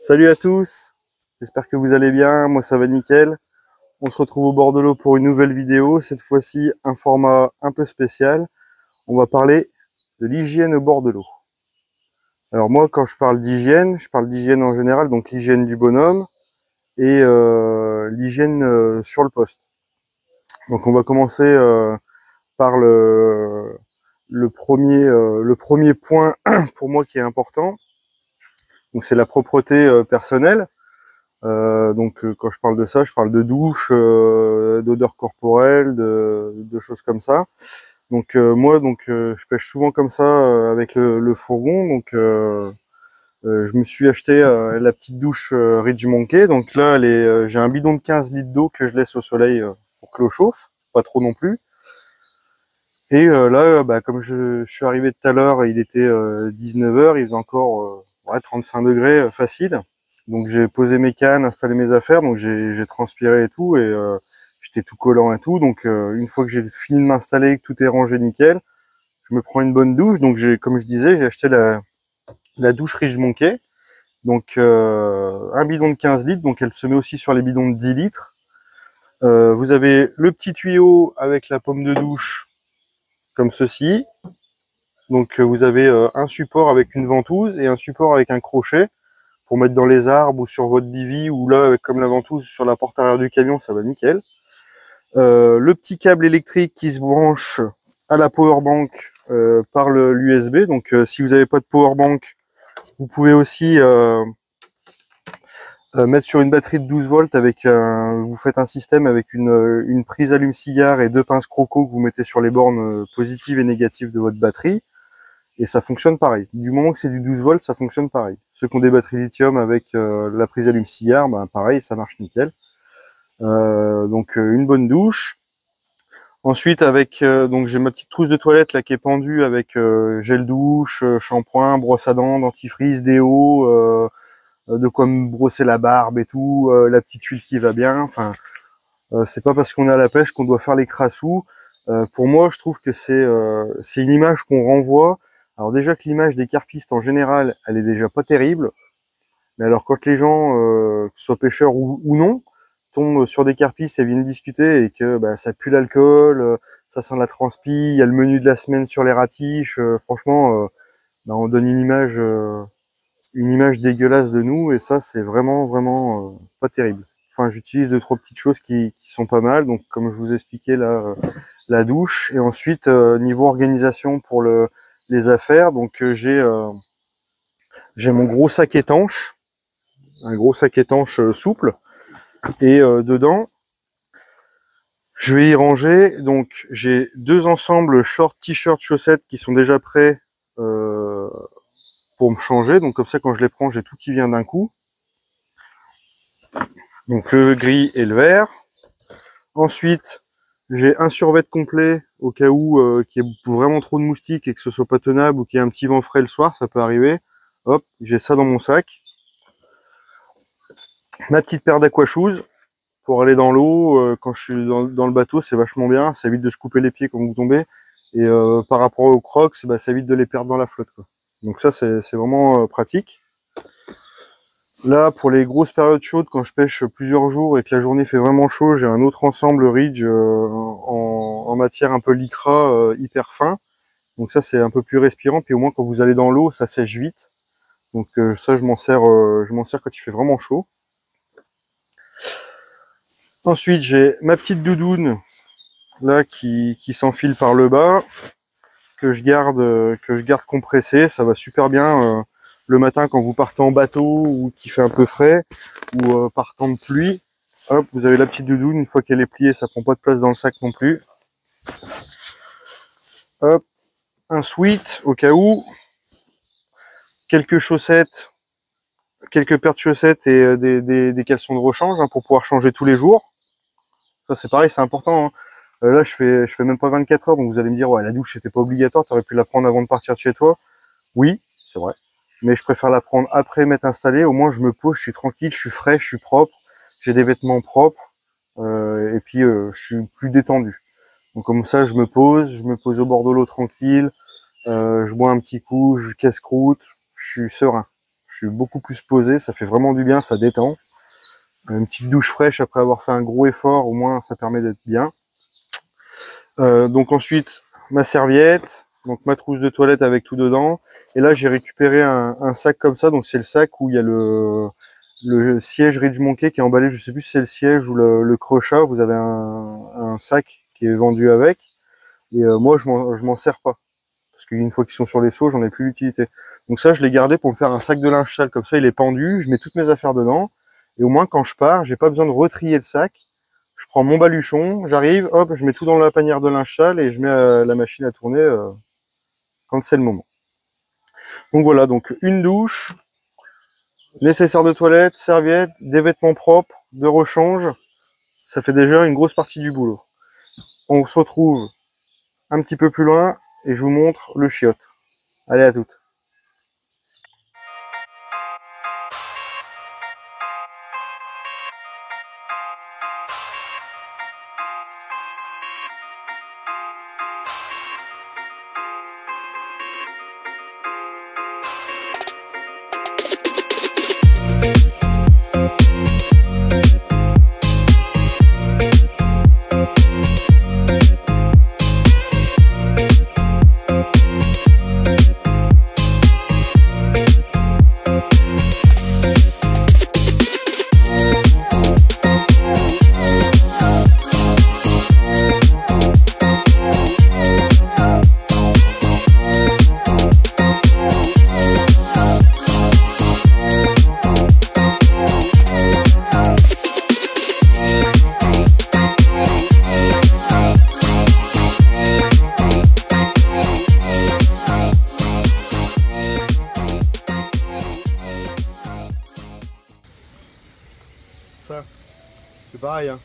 Salut à tous, j'espère que vous allez bien, moi ça va nickel. On se retrouve au bord de l'eau pour une nouvelle vidéo, cette fois-ci un format un peu spécial. On va parler de l'hygiène au bord de l'eau. Alors moi quand je parle d'hygiène en général, donc l'hygiène du bonhomme et l'hygiène sur le poste. Donc on va commencer par le premier point pour moi qui est important. Donc c'est la propreté personnelle. Quand je parle de ça, je parle de douche, d'odeur corporelle, de choses comme ça. Je pêche souvent comme ça avec le fourgon. Je me suis acheté la petite douche Ridge Monkey. Donc là, j'ai un bidon de 15 litres d'eau que je laisse au soleil pour que l'eau chauffe, pas trop non plus. Et comme je suis arrivé tout à l'heure, il était 19h, il faisait encore 35 degrés facile. Donc j'ai posé mes cannes, installé mes affaires, donc j'ai transpiré et tout, et j'étais tout collant et tout. Une fois que j'ai fini de m'installer, que tout est rangé nickel, je me prends une bonne douche. Donc comme je disais, j'ai acheté la douche Ridge Monkey. Un bidon de 15 litres, donc elle se met aussi sur les bidons de 10 litres. Vous avez le petit tuyau avec la pomme de douche, comme ceci. Donc vous avez un support avec une ventouse et un support avec un crochet pour mettre dans les arbres ou sur votre bivy, ou là comme la ventouse sur la porte arrière du camion, ça va nickel. Le petit câble électrique qui se branche à la powerbank par l'USB. Si vous n'avez pas de powerbank, vous pouvez aussi mettre sur une batterie de 12 volts avec vous faites un système avec une prise allume-cigare et deux pinces croco que vous mettez sur les bornes positives et négatives de votre batterie. Et ça fonctionne pareil. Du moment que c'est du 12 volts, ça fonctionne pareil. Ceux qui ont des batteries lithium avec la prise allume-cigare, pareil, ça marche nickel. Une bonne douche. Ensuite, j'ai ma petite trousse de toilette là qui est pendue avec gel douche, shampoing, brosse à dents, dentifrice, déo, de quoi me brosser la barbe et tout, la petite huile qui va bien. Enfin, c'est pas parce qu'on est à la pêche qu'on doit faire les crassous. Pour moi, je trouve que c'est une image qu'on renvoie. Alors déjà que l'image des carpistes en général, elle est déjà pas terrible. Mais alors quand les gens, que ce soit pêcheurs ou non, tombent sur des carpistes et viennent discuter et que ça pue l'alcool, ça sent la transpi, il y a le menu de la semaine sur les ratiches, franchement, on donne une image dégueulasse de nous, et ça c'est vraiment pas terrible. Enfin, j'utilise 2-3 petites choses qui sont pas mal. Donc comme je vous expliquais là, la douche, et ensuite niveau organisation pour les affaires, j'ai mon gros sac étanche, un gros sac étanche souple, et dedans je vais y ranger. Donc j'ai deux ensembles short, t-shirt, chaussettes qui sont déjà prêts pour me changer. Donc comme ça, quand je les prends, j'ai tout qui vient d'un coup. Donc le gris et le vert. Ensuite, j'ai un survêt complet au cas où qu'il y ait vraiment trop de moustiques et que ce soit pas tenable, ou qu'il y ait un petit vent frais le soir, ça peut arriver. Hop, j'ai ça dans mon sac. Ma petite paire d'aquashoes pour aller dans l'eau. Quand je suis dans le bateau, c'est vachement bien. Ça évite de se couper les pieds quand vous tombez. Et par rapport aux crocs, ça évite de les perdre dans la flotte, quoi. Donc ça, c'est vraiment pratique. Là, pour les grosses périodes chaudes, quand je pêche plusieurs jours et que la journée fait vraiment chaud, j'ai un autre ensemble Ridge en matière un peu lycra, hyper fin. Donc ça, c'est un peu plus respirant. Puis au moins, quand vous allez dans l'eau, ça sèche vite. Donc ça, je m'en sers quand il fait vraiment chaud. Ensuite, j'ai ma petite doudoune là qui s'enfile par le bas, que je garde compressée. Ça va super bien le matin quand vous partez en bateau ou qu'il fait un peu frais, ou par temps de pluie. Hop, vous avez la petite doudoune. Une fois qu'elle est pliée, ça prend pas de place dans le sac non plus. Hop, un sweat au cas où, quelques chaussettes, quelques paires de chaussettes et des caleçons de rechange pour pouvoir changer tous les jours. Ça c'est pareil, c'est important, hein. Là je fais même pas 24 heures, donc vous allez me dire ouais, la douche c'était pas obligatoire, t'aurais pu la prendre avant de partir de chez toi. Oui, c'est vrai, mais je préfère la prendre après m'être installé. Au moins je me pose, je suis tranquille, je suis frais, je suis propre, j'ai des vêtements propres, et puis je suis plus détendu. Donc comme ça je me pose au bord de l'eau tranquille, je bois un petit coup, je casse-croûte, je suis serein. Je suis beaucoup plus posé, ça fait vraiment du bien, ça détend. Une petite douche fraîche après avoir fait un gros effort, au moins ça permet d'être bien. Donc ensuite, ma serviette, donc ma trousse de toilette avec tout dedans. Et là, j'ai récupéré un sac comme ça, donc c'est le sac où il y a le siège Ridge Monkey qui est emballé, je sais plus si c'est le siège ou le crochat. Vous avez un sac qui est vendu avec. Et moi, je m'en sers pas. Parce qu'une fois qu'ils sont sur les seaux, j'en ai plus l'utilité. Donc ça, je l'ai gardé pour me faire un sac de linge sale. Comme ça, il est pendu, je mets toutes mes affaires dedans. Et au moins, quand je pars, j'ai pas besoin de retrier le sac. Je prends mon baluchon, j'arrive, hop, je mets tout dans la panière de linge sale et je mets la machine à tourner quand c'est le moment. Donc voilà, donc une douche, nécessaire de toilette, serviette, des vêtements propres, de rechange. Ça fait déjà une grosse partie du boulot. On se retrouve un petit peu plus loin et je vous montre le chiotte. Allez, à toutes. Ça, c'est pareil, hein.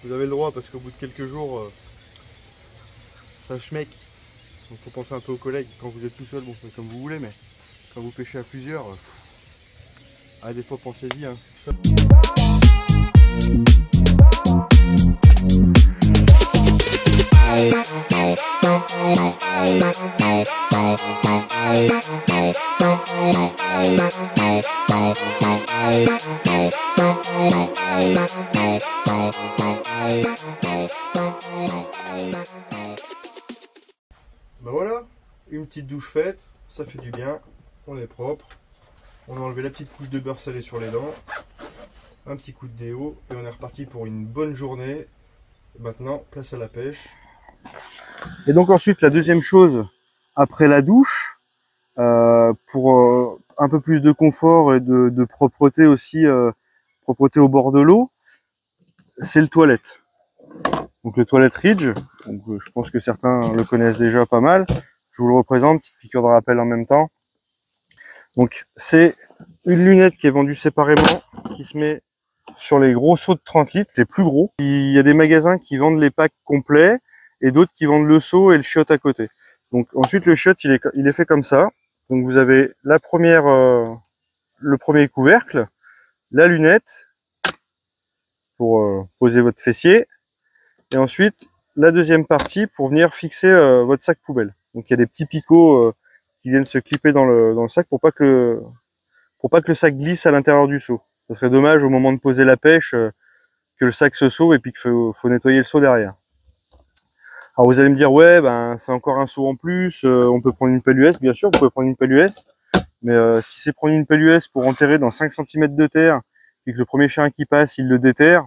Vous avez le droit parce qu'au bout de quelques jours, ça schmeck. Donc faut penser un peu aux collègues. Quand vous êtes tout seul, bon, c'est comme vous voulez, mais quand vous pêchez à plusieurs, des fois pensez-y, hein. Ben voilà, une petite douche faite, ça fait du bien, on est propre, on a enlevé la petite couche de beurre salé sur les dents, un petit coup de déo et on est reparti pour une bonne journée. Maintenant, place à la pêche. Et donc ensuite, la deuxième chose, après la douche, pour un peu plus de confort et de propreté aussi, propreté au bord de l'eau, c'est le toilette. Donc le toilette Ridge, donc, je pense que certains le connaissent déjà pas mal. Je vous le représente, petite piqûre de rappel en même temps. Donc c'est une lunette qui est vendue séparément, qui se met sur les gros seaux de 30 litres, les plus gros. Il y a des magasins qui vendent les packs complets et d'autres qui vendent le seau et le chiotte à côté. Donc ensuite le chiotte il est fait comme ça. Donc vous avez la première, le premier couvercle, la lunette pour poser votre fessier et ensuite la deuxième partie pour venir fixer votre sac poubelle. Donc il y a des petits picots qui viennent se clipper dans le sac pour pas que le sac glisse à l'intérieur du seau. Ce serait dommage au moment de poser la pêche que le sac se sauve et puis qu'il faut nettoyer le seau derrière. Alors vous allez me dire, ouais, ben c'est encore un seau en plus, on peut prendre une pelle US, bien sûr, vous pouvez prendre une pelle US, mais si c'est prendre une pelle US pour enterrer dans 5 cm de terre et que le premier chien qui passe, il le déterre,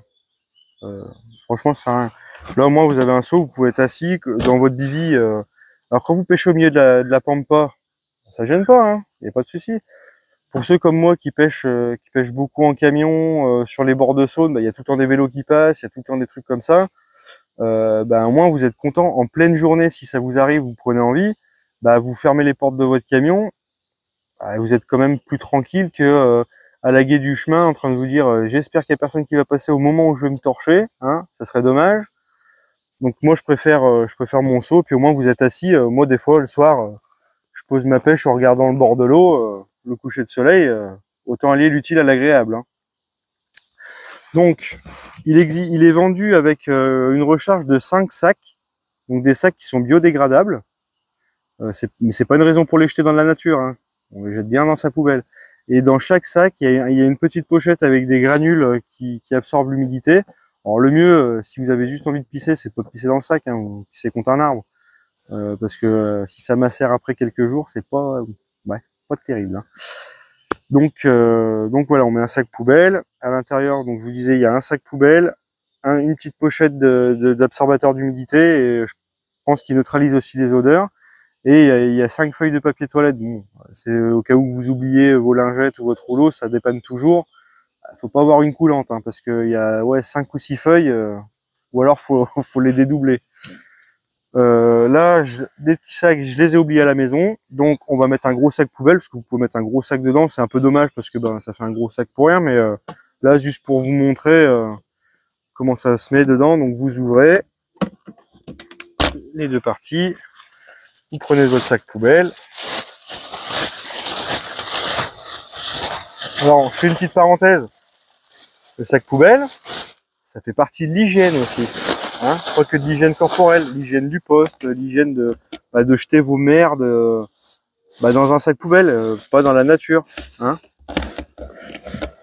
franchement, ça sert à rien. Là au moins vous avez un seau, vous pouvez être assis dans votre bivy. Alors quand vous pêchez au milieu de la pampa, ça gêne pas, hein, il n'y a pas de souci. Pour ceux comme moi qui pêchent beaucoup en camion, sur les bords de Saône, il y a tout le temps des vélos qui passent, il y a tout le temps des trucs comme ça. Au moins vous êtes content en pleine journée, si ça vous arrive, vous prenez envie, vous fermez les portes de votre camion, vous êtes quand même plus tranquille que à la guet du chemin en train de vous dire j'espère qu'il y a personne qui va passer au moment où je vais me torcher, hein, ça serait dommage. Donc moi je préfère mon seau, puis au moins vous êtes assis. Moi des fois le soir, je pose ma pêche en regardant le bord de l'eau, le coucher de soleil, autant allier l'utile à l'agréable, hein. Donc, il est vendu avec une recharge de 5 sacs, donc des sacs qui sont biodégradables. Mais c'est pas une raison pour les jeter dans la nature, hein. On les jette bien dans sa poubelle. Et dans chaque sac, il y a une petite pochette avec des granules qui absorbent l'humidité. Alors le mieux, si vous avez juste envie de pisser, c'est pas de pisser dans le sac, hein, vous pissez contre un arbre. Parce que si ça macère après quelques jours, c'est pas, ouais, pas terrible. Hein. Donc voilà, on met un sac poubelle. À l'intérieur, donc je vous disais, il y a un sac poubelle, une petite pochette d'absorbateur d'humidité, et je pense qu'il neutralise aussi les odeurs. Et il y a 5 feuilles de papier toilette. Bon, c'est au cas où vous oubliez vos lingettes ou votre rouleau, ça dépanne toujours. Faut pas avoir une coulante, hein, parce qu'il y a 5 ou 6 feuilles, ou alors faut les dédoubler. Là, des petits sacs, je les ai oubliés à la maison, donc on va mettre un gros sac poubelle, parce que vous pouvez mettre un gros sac dedans, c'est un peu dommage parce que ça fait un gros sac pour rien, mais là, juste pour vous montrer comment ça se met dedans, donc vous ouvrez les deux parties, vous prenez votre sac poubelle. Alors, je fais une petite parenthèse, le sac poubelle, ça fait partie de l'hygiène aussi. Hein, pas que de l'hygiène corporelle, l'hygiène du poste, l'hygiène de jeter vos merdes dans un sac poubelle, pas dans la nature. Hein.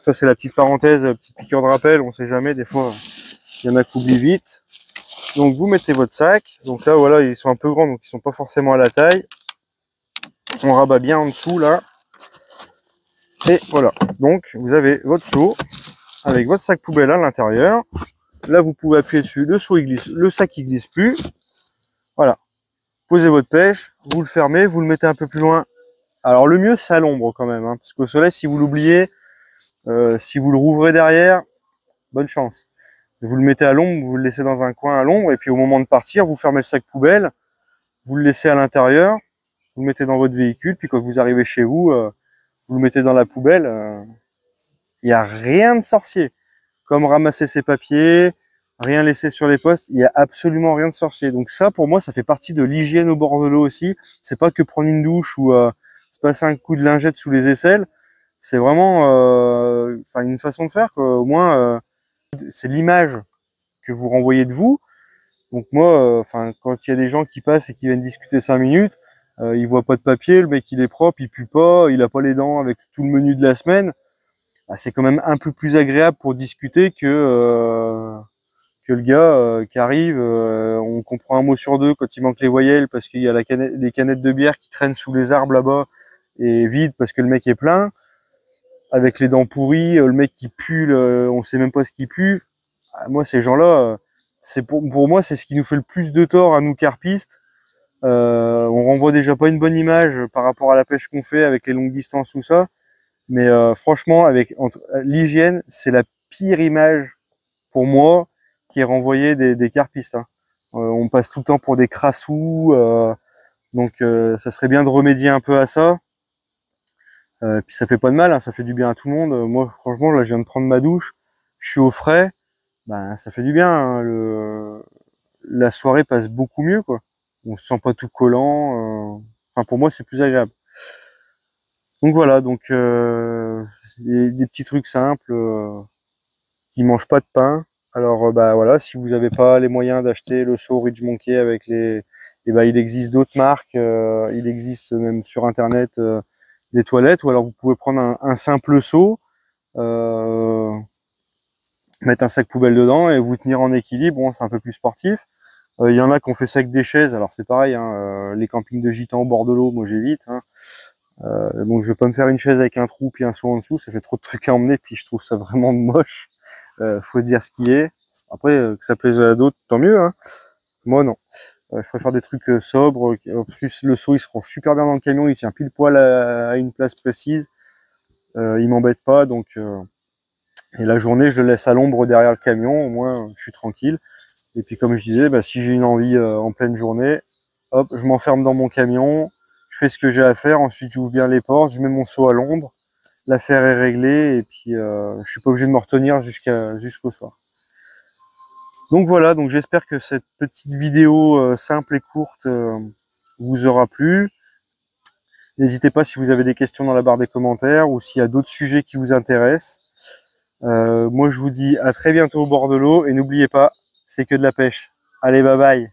Ça c'est la petite parenthèse, petite piqûre de rappel, on sait jamais, des fois il y en a qui oublient vite. Donc vous mettez votre sac, donc là voilà, ils sont un peu grands, donc ils sont pas forcément à la taille. On rabat bien en dessous là. Et voilà, donc vous avez votre seau avec votre sac poubelle à l'intérieur. Là, vous pouvez appuyer dessus, le seau il glisse, le sac il glisse plus. Voilà. Posez votre pêche, vous le fermez, vous le mettez un peu plus loin. Alors le mieux c'est à l'ombre quand même, hein, parce qu'au soleil, si vous l'oubliez, si vous le rouvrez derrière, bonne chance. Vous le mettez à l'ombre, vous le laissez dans un coin à l'ombre, et puis au moment de partir, vous fermez le sac poubelle, vous le laissez à l'intérieur, vous le mettez dans votre véhicule, puis quand vous arrivez chez vous, vous le mettez dans la poubelle. Il n'y a rien de sorcier. Comme ramasser ses papiers, rien laisser sur les postes, il n'y a absolument rien de sorcier. Donc ça, pour moi, ça fait partie de l'hygiène au bord de l'eau aussi. C'est pas que prendre une douche ou se passer un coup de lingette sous les aisselles. C'est vraiment une façon de faire, quoi. Au moins, c'est l'image que vous renvoyez de vous. Donc moi, quand il y a des gens qui passent et qui viennent discuter 5 minutes, ils voient pas de papier, le mec il est propre, il pue pas, il a pas les dents avec tout le menu de la semaine. C'est quand même un peu plus agréable pour discuter que le gars qui arrive, on comprend un mot sur deux quand il manque les voyelles parce qu'il y a les canettes de bière qui traînent sous les arbres là-bas et vides parce que le mec est plein, avec les dents pourries, le mec qui pue, on sait même pas ce qu'il pue. Moi, ces gens-là, c'est pour moi, c'est ce qui nous fait le plus de tort à nous carpistes. On renvoie déjà pas une bonne image par rapport à la pêche qu'on fait avec les longues distances, tout ça. Mais franchement, l'hygiène, c'est la pire image pour moi qui est renvoyée des carpistes. Hein. On passe tout le temps pour des crassous, donc ça serait bien de remédier un peu à ça. Puis ça fait pas de mal, hein, ça fait du bien à tout le monde. Moi, franchement, là, je viens de prendre ma douche, je suis au frais, ça fait du bien. Hein, la soirée passe beaucoup mieux, quoi. On se sent pas tout collant. Pour moi, c'est plus agréable. Donc voilà, des petits trucs simples qui mangent pas de pain. Alors voilà, si vous n'avez pas les moyens d'acheter le seau Rich Monkey avec il existe d'autres marques, il existe même sur internet des toilettes, ou alors vous pouvez prendre un simple seau, mettre un sac poubelle dedans et vous tenir en équilibre. Bon, c'est un peu plus sportif. Il y en a qui ont fait ça avec des chaises, alors c'est pareil, hein, les campings de gitans au bord de l'eau, moi j'évite. Hein. Donc je vais pas me faire une chaise avec un trou puis un seau en dessous, ça fait trop de trucs à emmener, puis je trouve ça vraiment moche. Faut dire ce qui est. Après, que ça plaise à d'autres, tant mieux. Hein. Moi non. Je préfère des trucs sobres. En plus, le seau il se range super bien dans le camion, il tient pile poil à une place précise. Il m'embête pas, donc et la journée je le laisse à l'ombre derrière le camion, au moins je suis tranquille. Et puis comme je disais, si j'ai une envie en pleine journée, hop, je m'enferme dans mon camion, je fais ce que j'ai à faire, ensuite j'ouvre bien les portes, je mets mon seau à l'ombre, l'affaire est réglée et puis je suis pas obligé de me retenir jusqu'au soir. Donc voilà, donc j'espère que cette petite vidéo simple et courte vous aura plu. N'hésitez pas si vous avez des questions dans la barre des commentaires ou s'il y a d'autres sujets qui vous intéressent. Moi je vous dis à très bientôt au bord de l'eau et n'oubliez pas, c'est que de la pêche. Allez, bye bye.